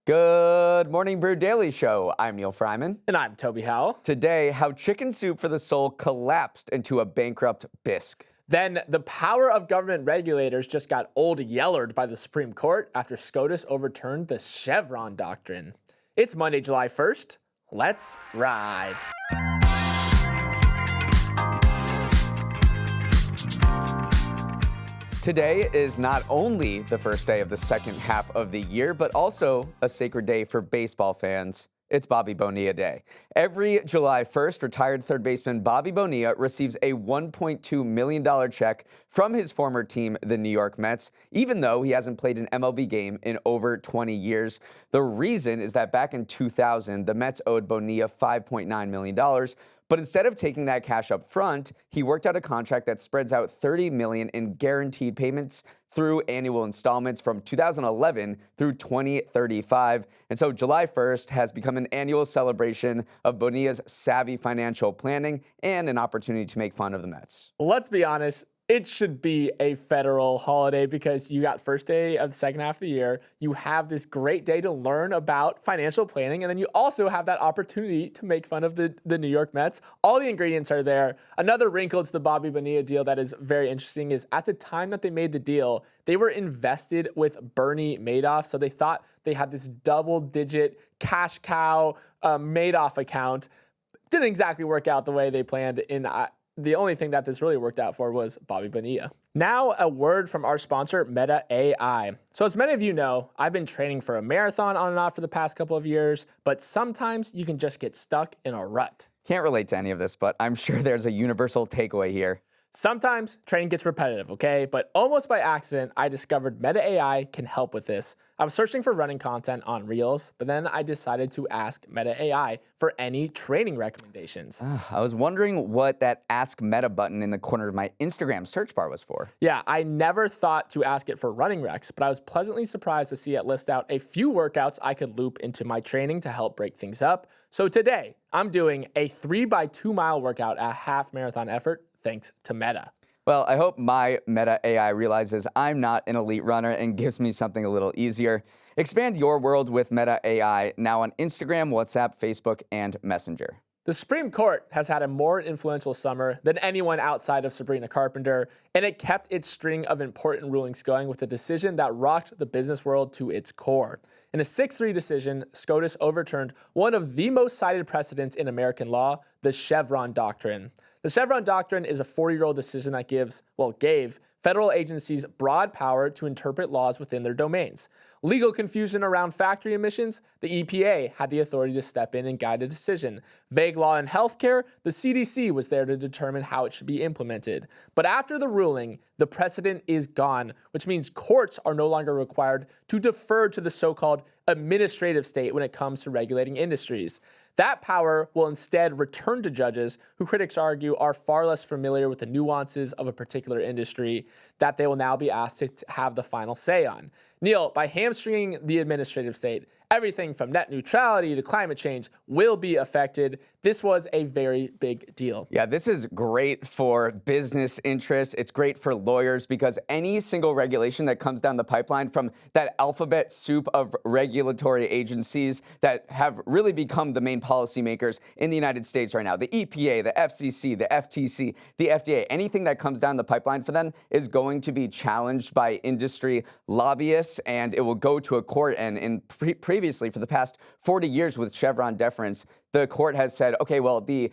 Good morning, Brew Daily Show. I'm Neal Freyman. And I'm Toby Howell. Today, how chicken soup for the soul collapsed into a bankrupt bisque. Then the power of government regulators just got old yellered by the Supreme Court after SCOTUS overturned the Chevron doctrine. It's Monday, July 1st. Let's ride. Today is not only the first day of the second half of the year, but also a sacred day for baseball fans. It's Bobby Bonilla Day. Every July 1st, retired third baseman Bobby Bonilla receives a $1.2 million check from his former team, the New York Mets, even though he hasn't played an MLB game in over 20 years. The reason is that back in 2000, the Mets owed Bonilla $5.9 million. But instead of taking that cash up front, he worked out a contract that spreads out $30 million in guaranteed payments through annual installments from 2011 through 2035. And so July 1st has become an annual celebration of Bonilla's savvy financial planning and an opportunity to make fun of the Mets. Let's be honest. It should be a federal holiday because you got first day of the second half of the year. You have this great day to learn about financial planning, and then you also have that opportunity to make fun of the New York Mets. All the ingredients are there. Another wrinkle to the Bobby Bonilla deal that is very interesting is at the time that they made the deal, they were invested with Bernie Madoff, so they thought they had this double-digit cash cow Madoff account. Didn't exactly work out the way they planned in the only thing that this really worked out for was Bobby Bonilla. Now, a word from our sponsor, Meta AI. So as many of you know, I've been training for a marathon on and off for the past couple of years, but sometimes you can just get stuck in a rut. Can't relate to any of this, but I'm sure there's a universal takeaway here. Sometimes training gets repetitive, okay? But almost by accident, I discovered Meta AI can help with this. I was searching for running content on Reels, but then I decided to ask Meta AI for any training recommendations. I was wondering what that Ask Meta button in the corner of my Instagram search bar was for. Yeah, I never thought to ask it for running recs, but I was pleasantly surprised to see it list out a few workouts I could loop into my training to help break things up. So today, I'm doing a 3x2 mile workout at half marathon effort, thanks to Meta. Well, I hope my Meta AI realizes I'm not an elite runner and gives me something a little easier. Expand your world with Meta AI, now on Instagram, WhatsApp, Facebook, and Messenger. The Supreme Court has had a more influential summer than anyone outside of Sabrina Carpenter, and it kept its string of important rulings going with a decision that rocked the business world to its core. In a 6-3 decision, SCOTUS overturned one of the most cited precedents in American law, the Chevron doctrine. The Chevron doctrine is a 40-year-old decision that gave federal agencies broad power to interpret laws within their domains. Legal confusion around factory emissions, the EPA had the authority to step in and guide a decision. Vague law in healthcare, the CDC was there to determine how it should be implemented. But after the ruling, the precedent is gone, which means courts are no longer required to defer to the so-called administrative state when it comes to regulating industries. That power will instead return to judges who critics argue are far less familiar with the nuances of a particular industry that they will now be asked to have the final say on. Neal, by hamstringing the administrative state, everything from net neutrality to climate change will be affected. This was a very big deal. Yeah, this is great for business interests. It's great for lawyers because any single regulation that comes down the pipeline from that alphabet soup of regulatory agencies that have really become the main policymakers in the United States right now, the EPA, the FCC, the FTC, the FDA, anything that comes down the pipeline for them is going to be challenged by industry lobbyists, and it will go to a court. And previously, for the past 40 years with Chevron deference, the court has said, okay, well, these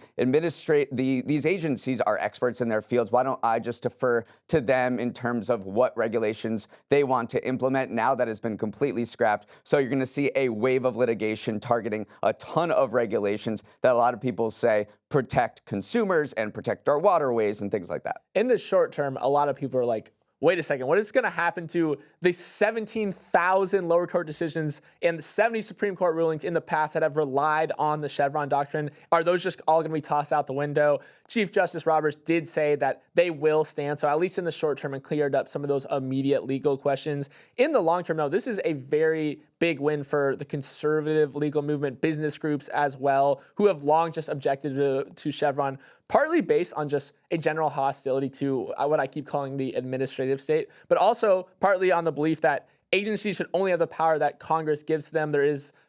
agencies are experts in their fields. Why don't I just defer to them in terms of what regulations they want to implement? Now that has been completely scrapped. So you're going to see a wave of litigation targeting a ton of regulations that a lot of people say protect consumers and protect our waterways and things like that. In the short term, a lot of people are like, wait a second, what is going to happen to the 17,000 lower court decisions and the 70 Supreme Court rulings in the past that have relied on the Chevron doctrine? Are those just all going to be tossed out the window? Chief Justice Roberts did say that they will stand, so at least in the short term, it cleared up some of those immediate legal questions. In the long term, though, this is a very big win for the conservative legal movement, business groups as well, who have long just objected to Chevron, partly based on just a general hostility to what I keep calling the administrative state, but also partly on the belief that agencies should only have the power that Congress gives to them.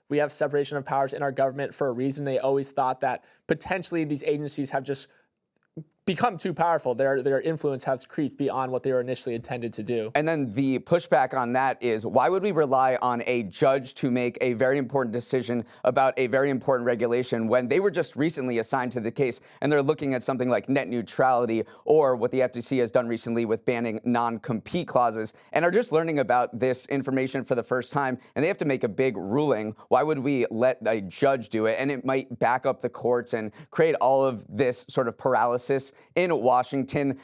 We have separation of powers in our government for a reason. They always thought that potentially these agencies have just become too powerful. Their influence has creeped beyond what they were initially intended to do. And then the pushback on that is, why would we rely on a judge to make a very important decision about a very important regulation when they were just recently assigned to the case and they're looking at something like net neutrality or what the FTC has done recently with banning non-compete clauses and are just learning about this information for the first time and they have to make a big ruling? Why would we let a judge do it? And it might back up the courts and create all of this sort of paralysis in Washington.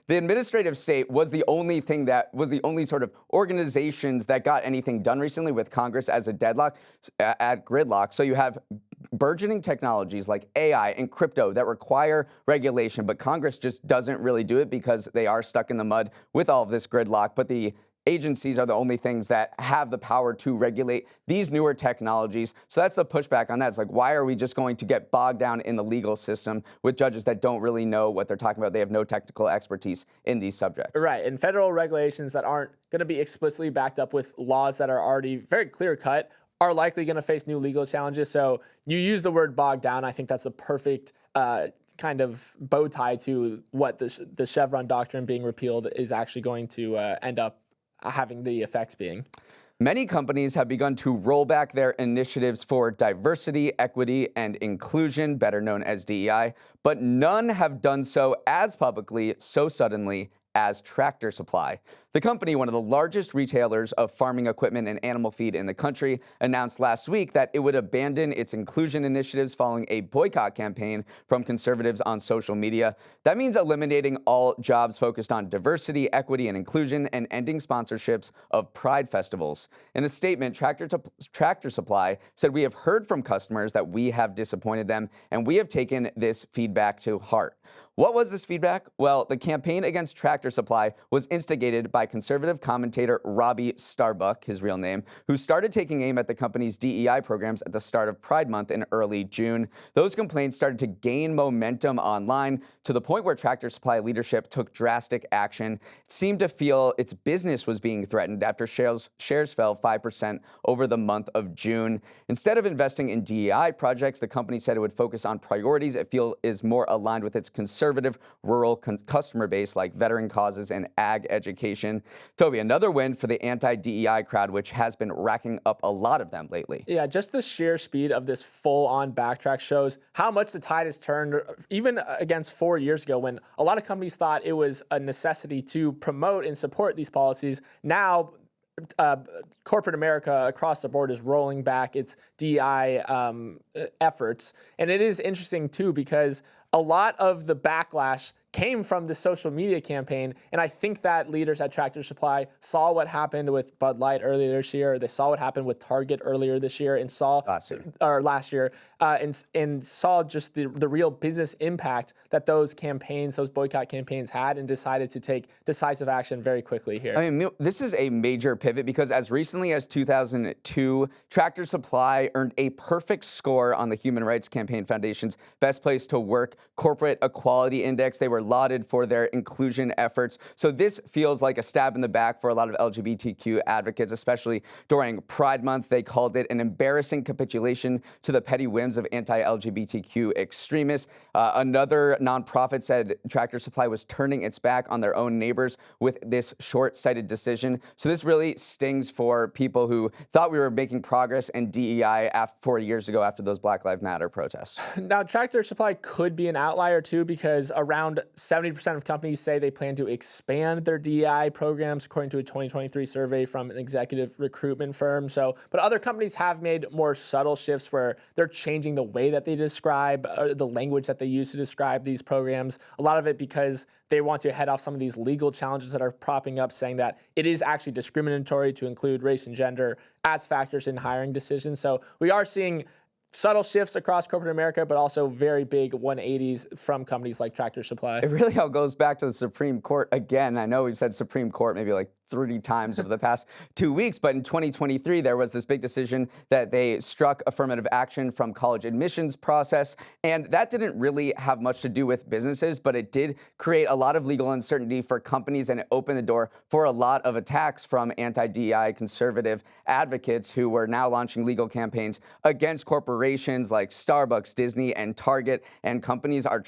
The administrative state was the only sort of organizations that got anything done recently with Congress as a gridlock. So you have burgeoning technologies like AI and crypto that require regulation, but Congress just doesn't really do it because they are stuck in the mud with all of this gridlock. But the agencies are the only things that have the power to regulate these newer technologies. So that's the pushback on that. It's like, why are we just going to get bogged down in the legal system with judges that don't really know what they're talking about? They have no technical expertise in these subjects. Right, and federal regulations that aren't going to be explicitly backed up with laws that are already very clear-cut are likely going to face new legal challenges. So you use the word bogged down. I think that's a perfect kind of bow tie to what the Chevron doctrine being repealed is actually going to end up having the effects being. Many companies have begun to roll back their initiatives for diversity, equity, and inclusion, better known as DEI, but none have done so as publicly, so suddenly, as Tractor Supply. The company, one of the largest retailers of farming equipment and animal feed in the country, announced last week that it would abandon its inclusion initiatives following a boycott campaign from conservatives on social media. That means eliminating all jobs focused on diversity, equity, and inclusion, and ending sponsorships of pride festivals. In a statement, Tractor Supply said, "We have heard from customers that we have disappointed them, and we have taken this feedback to heart." What was this feedback? Well, the campaign against Tractor Supply was instigated by conservative commentator Robbie Starbuck, his real name, who started taking aim at the company's DEI programs at the start of Pride Month in early June. Those complaints started to gain momentum online to the point where Tractor Supply leadership took drastic action. It seemed to feel its business was being threatened after shares fell 5% over the month of June. Instead of investing in DEI projects, the company said it would focus on priorities it feels is more aligned with its conservative rural customer base like veteran causes and ag education. Toby, another win for the anti-DEI crowd, which has been racking up a lot of them lately. Yeah, just the sheer speed of this full-on backtrack shows how much the tide has turned, even against 4 years ago when a lot of companies thought it was a necessity to promote and support these policies. Now, corporate America across the board is rolling back its DEI efforts. And it is interesting, too, because a lot of the backlash came from the social media campaign. And I think that leaders at Tractor Supply saw what happened with Bud Light earlier this year. They saw what happened with Target earlier this year and saw last year and saw just the real business impact that those campaigns, those boycott campaigns had, and decided to take decisive action very quickly here. I mean, this is a major pivot because as recently as 2002, Tractor Supply earned a perfect score on the Human Rights Campaign Foundation's Best Place to Work Corporate Equality Index. They were lauded for their inclusion efforts. So this feels like a stab in the back for a lot of LGBTQ advocates, especially during Pride Month. They called it an embarrassing capitulation to the petty whims of anti-LGBTQ extremists. Another nonprofit said Tractor Supply was turning its back on their own neighbors with this short-sighted decision. So this really stings for people who thought we were making progress in DEI 4 years ago after those Black Lives Matter protests. Now, Tractor Supply could be an outlier, too, because around 70% of companies say they plan to expand their DEI programs, according to a 2023 survey from an executive recruitment firm. But other companies have made more subtle shifts where they're changing the way that they describe, the language that they use to describe these programs. A lot of it because they want to head off some of these legal challenges that are propping up, saying that it is actually discriminatory to include race and gender as factors in hiring decisions. So we are seeing Subtle shifts across corporate America, but also very big 180s from companies like Tractor Supply. It really all goes back to the Supreme Court again. I know we've said Supreme Court maybe like 30 times over the past 2 weeks, but in 2023, there was this big decision that they struck affirmative action from college admissions process, and that didn't really have much to do with businesses, but it did create a lot of legal uncertainty for companies, and it opened the door for a lot of attacks from anti-DEI conservative advocates who were now launching legal campaigns against corporations like Starbucks, Disney, and Target, and companies are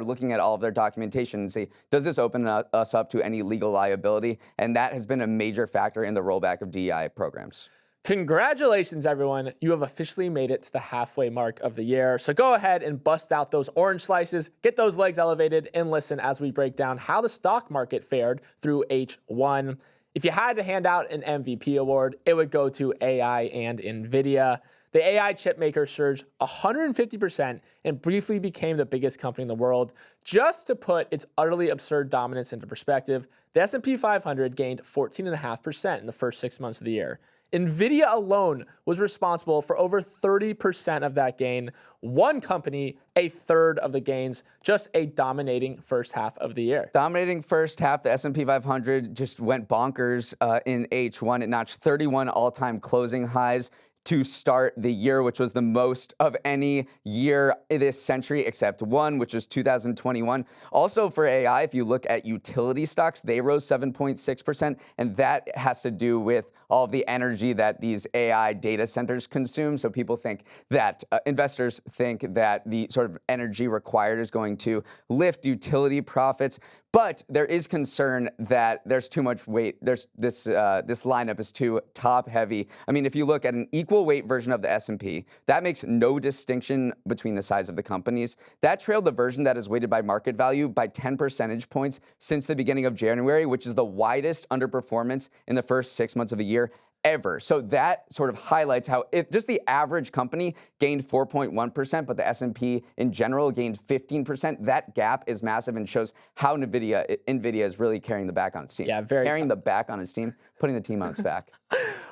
looking at all of their documentation and say, does this open us up to any legal liability? And that has been a major factor in the rollback of DEI programs. Congratulations, everyone. You have officially made it to the halfway mark of the year. So go ahead and bust out those orange slices, get those legs elevated, and listen as we break down how the stock market fared through H1. If you had to hand out an MVP award, it would go to AI and NVIDIA. The AI chip maker surged 150% and briefly became the biggest company in the world. Just to put its utterly absurd dominance into perspective, the S&P 500 gained 14.5% in the first 6 months of the year. NVIDIA alone was responsible for over 30% of that gain. One company, a third of the gains, just a dominating first half of the year. Dominating first half, the S&P 500 just went bonkers in H1. It notched 31 all-time closing highs to start the year, which was the most of any year this century except one, which was 2021. Also for AI, if you look at utility stocks, they rose 7.6%, and that has to do with all of the energy that these AI data centers consume. So people think that, investors think that the sort of energy required is going to lift utility profits. But there is concern that there's too much weight. This lineup is too top heavy. I mean, if you look at an equal weight version of the S&P, that makes no distinction between the size of the companies. That trailed the version that is weighted by market value by 10 percentage points since the beginning of January, which is the widest underperformance in the first 6 months of a year ever. So that sort of highlights how if just the average company gained 4.1%, but the S&P in general gained 15%. That gap is massive and shows how NVIDIA is really carrying the back on its team. Yeah, carrying the back on its team, putting the team on its back.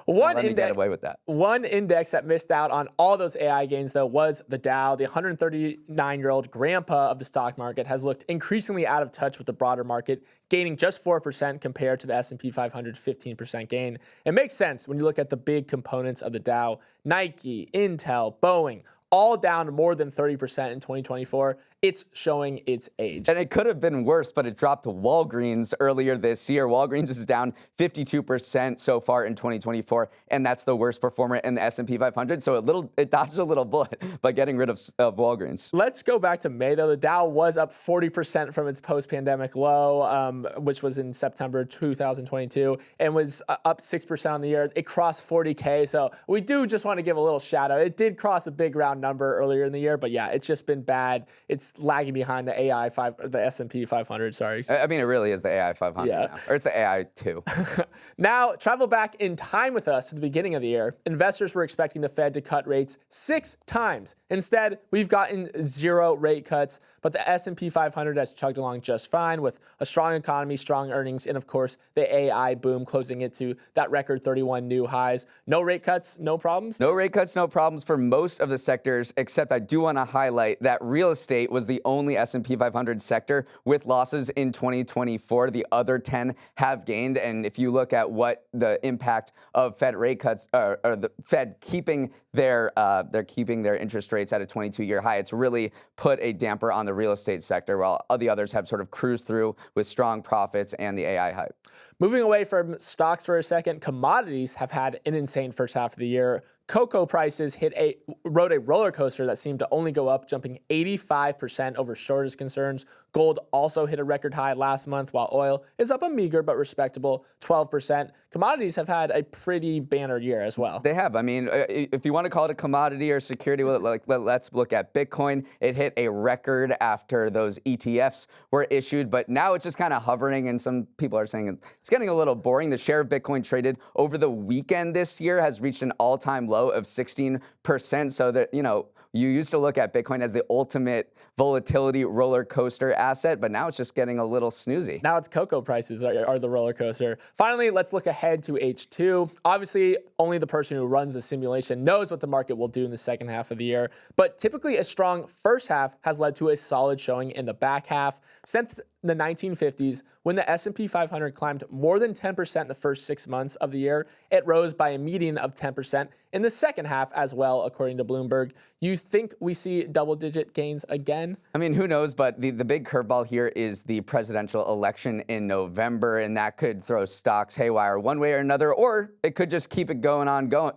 Let me get away with that. One index that missed out on all those AI gains, though, was the Dow. The 139-year-old grandpa of the stock market has looked increasingly out of touch with the broader market, gaining just 4% compared to the S&P 500 15% gain. It makes sense when you look at the big components of the Dow. Nike, Intel, Boeing, all down more than 30% in 2024. It's showing its age. And it could have been worse, but it dropped to Walgreens earlier this year. Walgreens is down 52% so far in 2024, and that's the worst performer in the S&P 500. So it dodged a little bullet by getting rid of Walgreens. Let's go back to May, though. The Dow was up 40% from its post-pandemic low, which was in September 2022, and was up 6% on the year. It crossed 40K, so we do just want to give a little shout out. It did cross a big round number earlier in the year, but yeah, it's just been bad. It's lagging behind the S&P 500. Sorry. I mean, it really is the AI 500 now, or it's the AI 2. Now, travel back in time with us to the beginning of the year. Investors were expecting the Fed to cut rates 6 times. Instead, we've gotten 0 rate cuts, but the S&P 500 has chugged along just fine with a strong economy, strong earnings, and of course, the AI boom closing it to that record 31 new highs. No rate cuts, no problems? No rate cuts, no problems for most of the sectors, except I do want to highlight that real estate was the only S&P 500 sector with losses in 2024. The other 10 have gained, and if you look at what the impact of Fed rate cuts, or the Fed keeping their interest rates at a 22-year high, it's really put a damper on the real estate sector, while the others have sort of cruised through with strong profits and the AI hype. Moving away from stocks for a second, commodities have had an insane first half of the year. Cocoa prices rode a roller coaster that seemed to only go up, jumping 85% over shortage concerns. Gold also hit a record high last month, while oil is up a meager but respectable 12%. Commodities have had a pretty banner year as well. They have. I mean, if you want to call it a commodity or security, let's look at Bitcoin. It hit a record after those ETFs were issued, but now it's just kind of hovering, and some people are saying it's getting a little boring. The share of Bitcoin traded over the weekend this year has reached an all-time low low of 16%. So that, you used to look at Bitcoin as the ultimate volatility roller coaster asset, but now it's just getting a little snoozy. Now it's cocoa prices are the roller coaster. Finally, let's look ahead to H2. Obviously, only the person who runs the simulation knows what the market will do in the second half of the year, but typically a strong first half has led to a solid showing in the back half. Since the 1950s, when the S&P 500 climbed more than 10% in the first 6 months of the year, it rose by a median of 10% in the second half as well, according to Bloomberg. You think we see double-digit gains again? I mean, who knows, but the big curveball here is the presidential election in November, and that could throw stocks haywire one way or another, or it could just keep it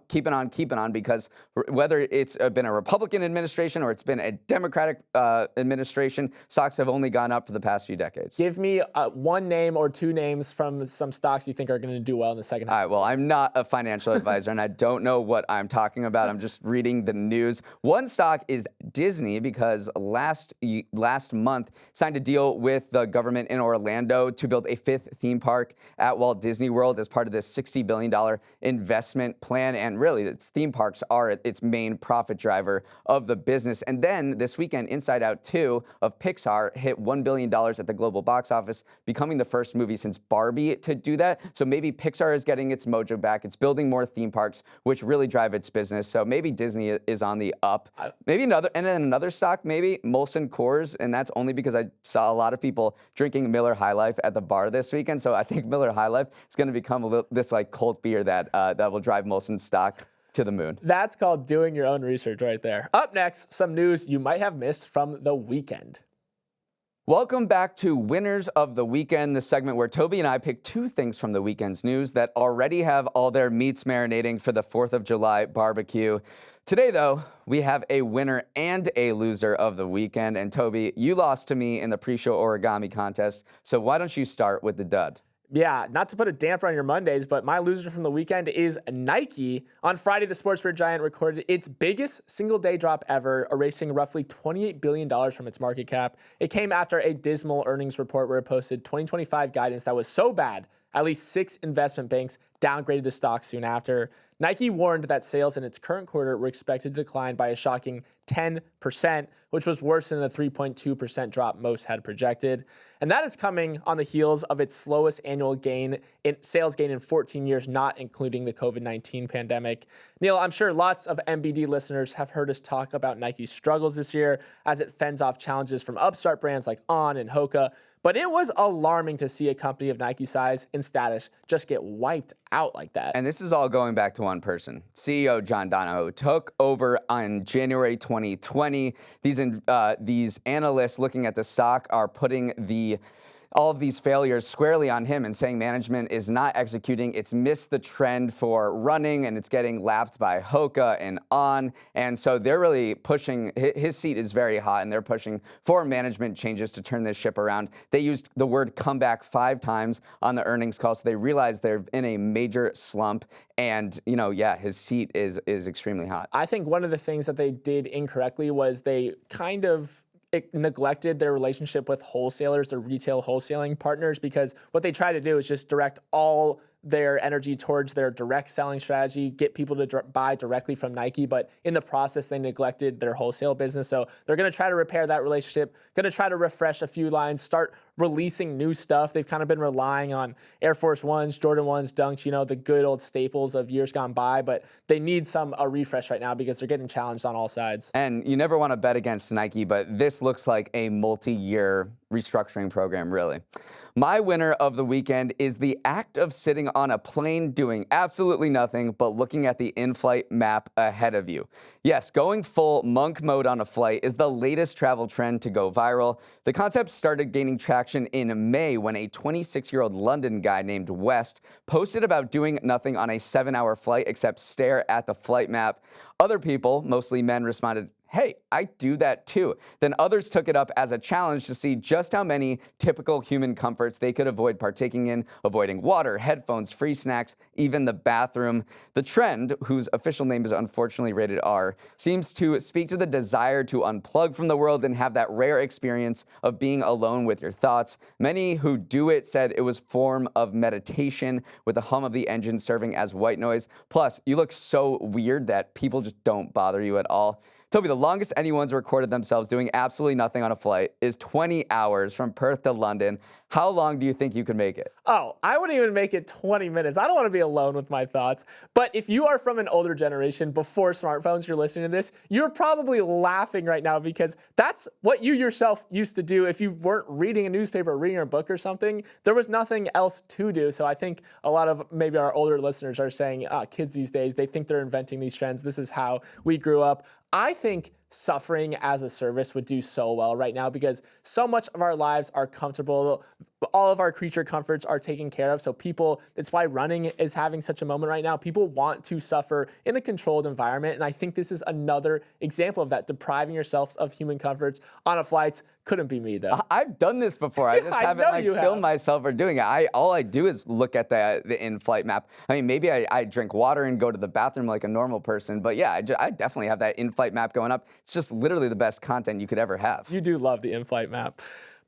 keeping on, because whether it's been a Republican administration or it's been a Democratic administration, stocks have only gone up for the past few decades. Give me one name or two names from some stocks you think are going to do well in the second half. All right, well, I'm not a financial advisor, and I don't know what I'm talking about. I'm just reading the news. One stock is Disney, because last month signed a deal with the government in Orlando to build a 5th theme park at Walt Disney World as part of this $60 billion investment plan. And really, its theme parks are its main profit driver of the business. And then this weekend, Inside Out 2 of Pixar hit $1 billion at the global box office, becoming the first movie since Barbie to do that. So maybe Pixar is getting its mojo back. It's building more theme parks, which really drive its business. So maybe Disney is on the up. Maybe another stock, maybe Molson Coors, and that's only because I saw a lot of people drinking Miller High Life at the bar this weekend. So I think Miller High Life is going to become this like cult beer that will drive Molson's stock to the moon. That's called doing your own research right there. Up next, some news you might have missed from the weekend. Welcome back to Winners of the Weekend, the segment where Toby and I pick 2 things from the weekend's news that already have all their meats marinating for the 4th of July barbecue. Today, though, we have a winner and a loser of the weekend. And Toby, you lost to me in the pre-show origami contest, so why don't you start with the dud? Yeah, not to put a damper on your Mondays, but my loser from the weekend is Nike. On Friday, the sportswear giant recorded its biggest single-day drop ever, erasing roughly $28 billion from its market cap. It came after a dismal earnings report where it posted 2025 guidance that was so bad, at least 6 investment banks downgraded the stock soon after. Nike warned that sales in its current quarter were expected to decline by a shocking 10%, which was worse than the 3.2% drop most had projected. And that is coming on the heels of its slowest annual sales gain in 14 years, not including the COVID-19 pandemic. Neal, I'm sure lots of MBD listeners have heard us talk about Nike's struggles this year as it fends off challenges from upstart brands like On and Hoka. But it was alarming to see a company of Nike size and status just get wiped out like that. And this is all going back to one person. CEO John Donahoe took over on January 2020. These analysts looking at the stock are putting all of these failures squarely on him and saying management is not executing. It's missed the trend for running, and it's getting lapped by Hoka and On. And so they're really pushing, his seat is very hot, and they're pushing for management changes to turn this ship around. They used the word comeback 5 times on the earnings call, so they realized they're in a major slump. And, his seat is extremely hot. I think one of the things that they did incorrectly was they kind of neglected their relationship with wholesalers, their retail wholesaling partners, because what they try to do is just direct all their energy towards their direct selling strategy, get people to buy directly from Nike, but in the process, they neglected their wholesale business. So they're going to try to repair that relationship, going to try to refresh a few lines, start releasing new stuff. They've kind of been relying on Air Force Ones, Jordan 1s, Dunks, the good old staples of years gone by, but they need a refresh right now because they're getting challenged on all sides. And you never want to bet against Nike, but this looks like a multi-year restructuring program, really. My winner of the weekend is the act of sitting on a plane doing absolutely nothing but looking at the in-flight map ahead of you. Yes, going full monk mode on a flight is the latest travel trend to go viral. The concept started gaining traction in May when a 26-year-old London guy named West posted about doing nothing on a 7-hour flight except stare at the flight map. Other people, mostly men, responded, hey, I do that too. Then others took it up as a challenge to see just how many typical human comforts they could avoid partaking in, avoiding water, headphones, free snacks, even the bathroom. The trend, whose official name is unfortunately rated R, seems to speak to the desire to unplug from the world and have that rare experience of being alone with your thoughts. Many who do it said it was a form of meditation, with the hum of the engine serving as white noise. Plus, you look so weird that people just don't bother you at all. Toby, the longest anyone's recorded themselves doing absolutely nothing on a flight is 20 hours from Perth to London. How long do you think you could make it? Oh, I wouldn't even make it 20 minutes. I don't want to be alone with my thoughts. But if you are from an older generation before smartphones, you're listening to this, you're probably laughing right now because that's what you yourself used to do. If you weren't reading a newspaper or reading a book or something, there was nothing else to do. So I think a lot of maybe our older listeners are saying, kids these days, they think they're inventing these trends. This is how we grew up. I think suffering as a service would do so well right now because so much of our lives are comfortable. All of our creature comforts are taken care of. So it's why running is having such a moment right now. People want to suffer in a controlled environment. And I think this is another example of that. Depriving yourselves of human comforts on a flight couldn't be me though. I've done this before. I just haven't filmed myself or doing it. All I do is look at the in-flight map. I mean, maybe I drink water and go to the bathroom like a normal person. But yeah, I definitely have that in-flight map going up. It's just literally the best content you could ever have. You do love the in-flight map.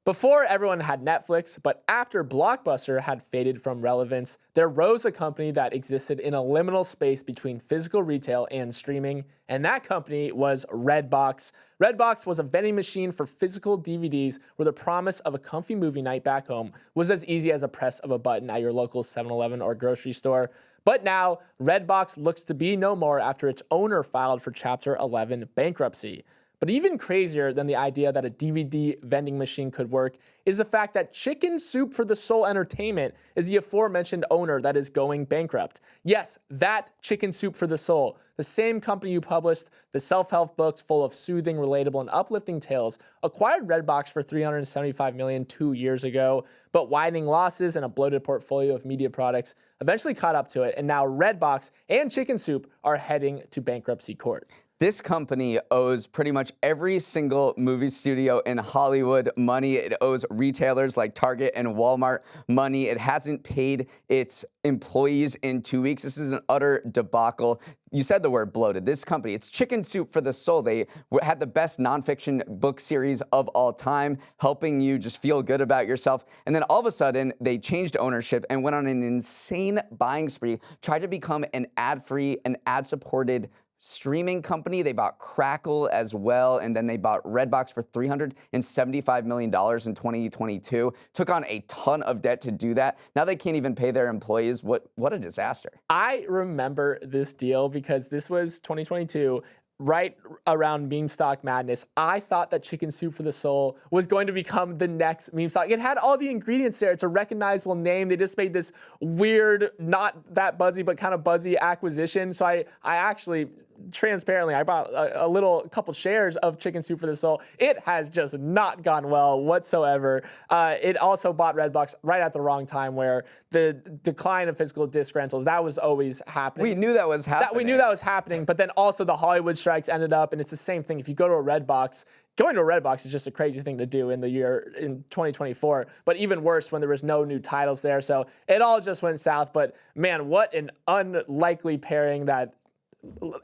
Before, everyone had Netflix, but after Blockbuster had faded from relevance, there rose a company that existed in a liminal space between physical retail and streaming, and that company was Redbox. Redbox was a vending machine for physical DVDs where the promise of a comfy movie night back home was as easy as a press of a button at your local 7-Eleven or grocery store. But now, Redbox looks to be no more after its owner filed for Chapter 11 bankruptcy. But even crazier than the idea that a DVD vending machine could work is the fact that Chicken Soup for the Soul Entertainment is the aforementioned owner that is going bankrupt. Yes, that Chicken Soup for the Soul, the same company who published the self-help books full of soothing, relatable, and uplifting tales, acquired Redbox for $375 million 2 years ago, but widening losses and a bloated portfolio of media products eventually caught up to it, and now Redbox and Chicken Soup are heading to bankruptcy court. This company owes pretty much every single movie studio in Hollywood money. It owes retailers like Target and Walmart money. It hasn't paid its employees in 2 weeks. This is an utter debacle. You said the word bloated. This company, it's Chicken Soup for the Soul. They had the best nonfiction book series of all time, helping you just feel good about yourself. And then all of a sudden, they changed ownership and went on an insane buying spree, tried to become an ad-free and ad-supported streaming company. They bought Crackle as well, and then they bought Redbox for $375 million in 2022. Took on a ton of debt to do that. Now they can't even pay their employees. What a disaster. I remember this deal because this was 2022. Right around meme stock madness, I thought that Chicken Soup for the Soul was going to become the next meme stock. It had all the ingredients there. It's a recognizable name. They just made this weird, not that buzzy, but kind of buzzy acquisition. So I actually, transparently, I bought a couple shares of Chicken Soup for the Soul. It has just not gone well whatsoever. It also bought Redbox right at the wrong time where the decline of physical disc rentals, that was always happening. We knew that was happening. We knew that was happening, but then also the Hollywood strikes ended up, and it's the same thing. If you go to a Redbox, going to a Redbox is just a crazy thing to do in 2024, but even worse when there was no new titles there. So it all just went south, but man, what an unlikely pairing that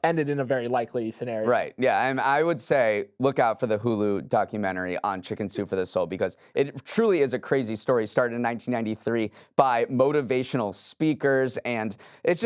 ended in a very likely scenario. Right, yeah, and I would say look out for the Hulu documentary on Chicken Soup for the Soul because it truly is a crazy story. Started in 1993 by motivational speakers, and it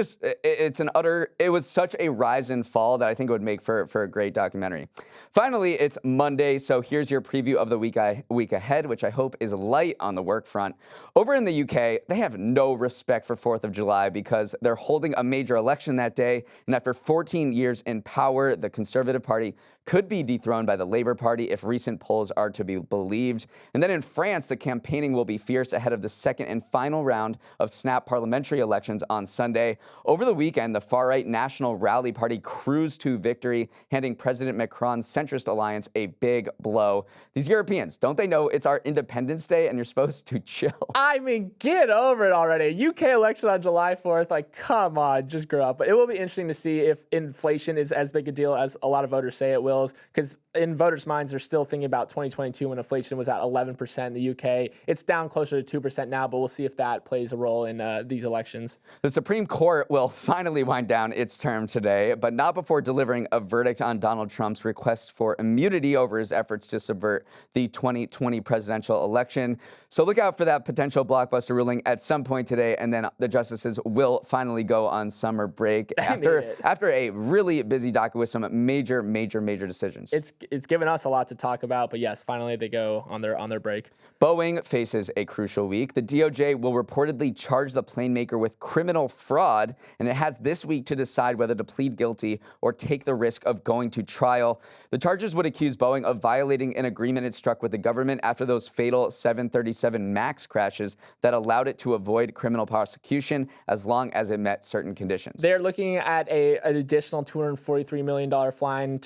was such a rise and fall that I think it would make for a great documentary. Finally, it's Monday, so here's your preview of the week ahead, which I hope is light on the work front. Over in the UK, they have no respect for 4th of July because they're holding a major election that day, and after 14 years in power, the Conservative Party could be dethroned by the Labour Party if recent polls are to be believed. And then in France, the campaigning will be fierce ahead of the second and final round of snap parliamentary elections on Sunday. Over the weekend, the far-right National Rally Party cruised to victory, handing President Macron's centrist alliance a big blow. These Europeans, don't they know it's our Independence Day and you're supposed to chill? I mean, get over it already. UK election on July 4th, like, come on, just grow up. But it will be interesting to see if inflation is as big a deal as a lot of voters say it will, because in voters' minds, they're still thinking about 2022 when inflation was at 11% in the UK. It's down closer to 2% now, but we'll see if that plays a role in these elections. The Supreme Court will finally wind down its term today, but not before delivering a verdict on Donald Trump's request for immunity over his efforts to subvert the 2020 presidential election. So look out for that potential blockbuster ruling at some point today, and then the justices will finally go on summer break after a really busy docket with some major decisions. It's given us a lot to talk about, but yes, finally they go on their break. Boeing faces a crucial week. The DOJ will reportedly charge the plane maker with criminal fraud, and it has this week to decide whether to plead guilty or take the risk of going to trial. The charges would accuse Boeing of violating an agreement it struck with the government after those fatal 737 MAX crashes that allowed it to avoid criminal prosecution as long as it met certain conditions. They're looking at an additional $243 million fine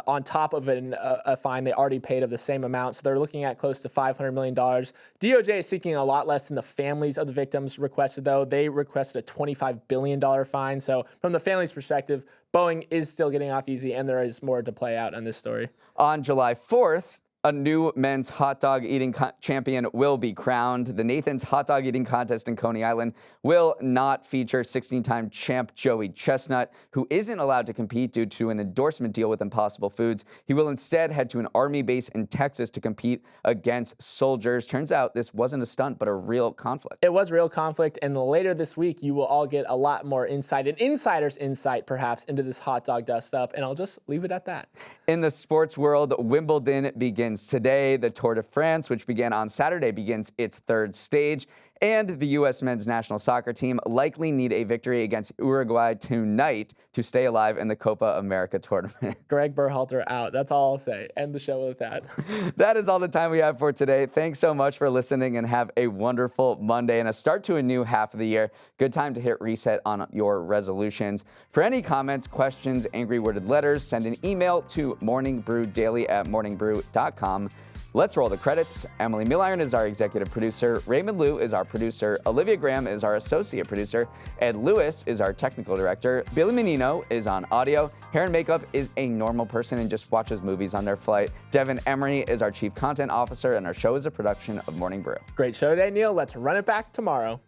on top of a fine they already paid of the same amount. So they're looking at close to $500 million. DOJ is seeking a lot less than the families of the victims requested, though. They requested a $25 billion fine. So from the family's perspective, Boeing is still getting off easy, and there is more to play out on this story. On July 4th, a new men's hot dog eating champion will be crowned. The Nathan's Hot Dog Eating Contest in Coney Island will not feature 16-time champ Joey Chestnut, who isn't allowed to compete due to an endorsement deal with Impossible Foods. He will instead head to an Army base in Texas to compete against soldiers. Turns out this wasn't a stunt, but a real conflict. It was real conflict, and later this week, you will all get a lot more insight, an insider's insight, perhaps, into this hot dog dust-up, and I'll just leave it at that. In the sports world, Wimbledon begins today. The Tour de France, which began on Saturday, begins its third stage. And the U.S. men's national soccer team likely need a victory against Uruguay tonight to stay alive in the Copa America tournament. Greg Berhalter out. That's all I'll say. End the show with that. That is all the time we have for today. Thanks so much for listening, and have a wonderful Monday and a start to a new half of the year. Good time to hit reset on your resolutions. For any comments, questions, angry worded letters, send an email to morningbrewdaily@morningbrew.com. Let's roll the credits. Emily Milliron is our executive producer. Raymond Liu is our producer. Olivia Graham is our associate producer. Ed Lewis is our technical director. Billy Menino is on audio. Hair and makeup is a normal person and just watches movies on their flight. Devin Emery is our chief content officer, and our show is a production of Morning Brew. Great show today, Neal. Let's run it back tomorrow.